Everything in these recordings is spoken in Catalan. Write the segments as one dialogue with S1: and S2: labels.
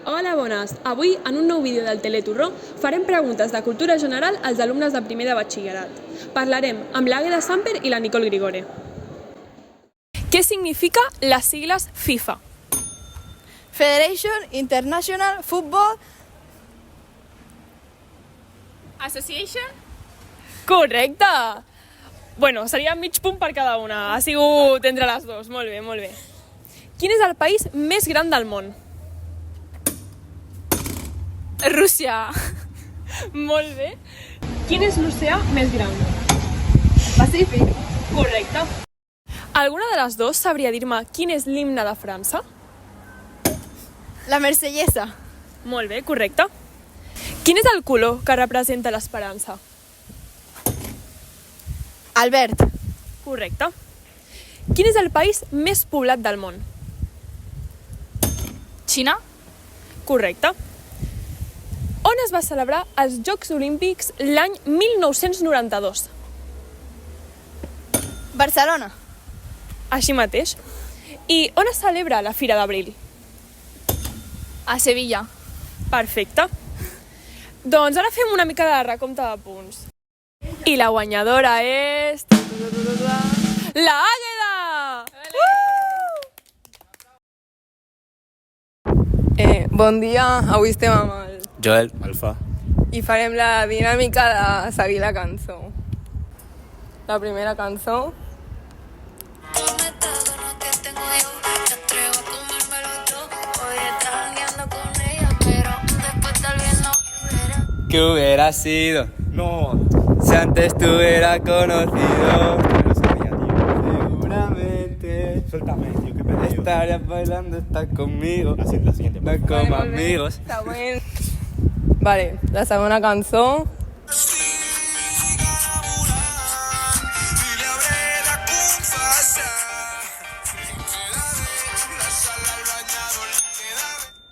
S1: Hola, bones! Avui, en un nou vídeo del Teleturró, farem preguntes de cultura general als alumnes de primer de batxillerat. Parlarem amb l'Àgueda Samper i la Nicole Grigore. Què significa les sigles FIFA?
S2: Federation International Football
S3: Association?
S1: Correcte! Bueno, seria mig punt per cada una. Ha sigut entre les dues. Molt bé, molt bé. Quin és el país més gran del món?
S3: Rússia.
S1: Molt bé. Quin és l'oceà més gran?
S2: Pacífic.
S1: Correcte. Alguna de les dues sabria dir-me quin és l'himne de França?
S2: La Marsellesa.
S1: Molt bé, correcte. Quin és el color que representa l'esperança?
S2: Albert.
S1: Correcte. Quin és el país més poblat del món?
S3: Xina?
S1: Correcte. On es va celebrar els Jocs Olímpics l'any 1992?
S2: Barcelona.
S1: Així mateix. I on es celebra la Fira d'Abril?
S3: A Sevilla.
S1: Perfecte. Doncs ara fem una mica de recompte de punts. I la guanyadora és... la Àgueda!
S4: Bon dia, avui estem amb el...
S5: Joel, Alfa.
S4: i farem la dinàmica de seguir la cançó. La primera cançó...
S5: ¿Qué hubiera sido?
S6: No,
S5: Si antes te hubiera conocido.
S6: no lo sabía, tío.
S5: Seguramente
S6: Suéltame, tío, qué perdido.
S5: estarías bailando, estás conmigo.
S6: La siguiente.
S5: No como
S4: Vale, molt bé.
S5: amigos.
S4: Següent. Vale, la segona cançó...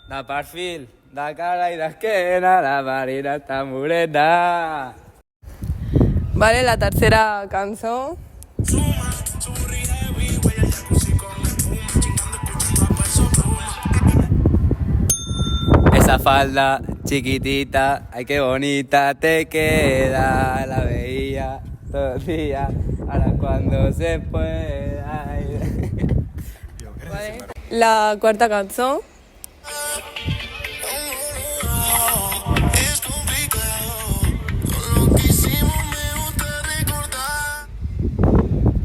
S5: Da perfil, da cara y da esquena, la marina está morena.
S4: Vale, la tercera cançó...
S5: Esa falda chiquitita, ay qué bonita te queda. La veía todo el día, ahora cuando se pueda.
S4: Vale. La quarta cançó...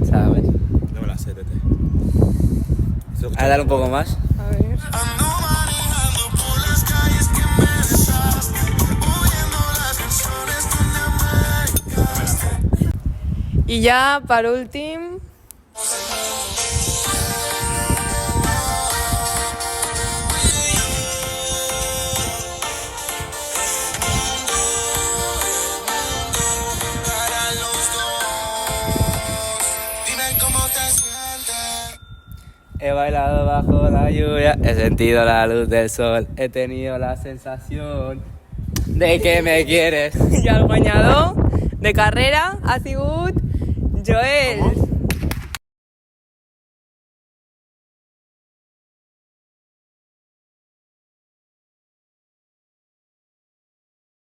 S5: ¿Sabes?
S6: No me la sé, tete.
S5: A dar un poco más.
S4: A ver... I ja, per últim...
S5: He bailado bajo la lluvia, he sentido la luz del sol, he tenido la sensación de que me quieres.
S4: I el guanyador de carrera ha sigut Joel.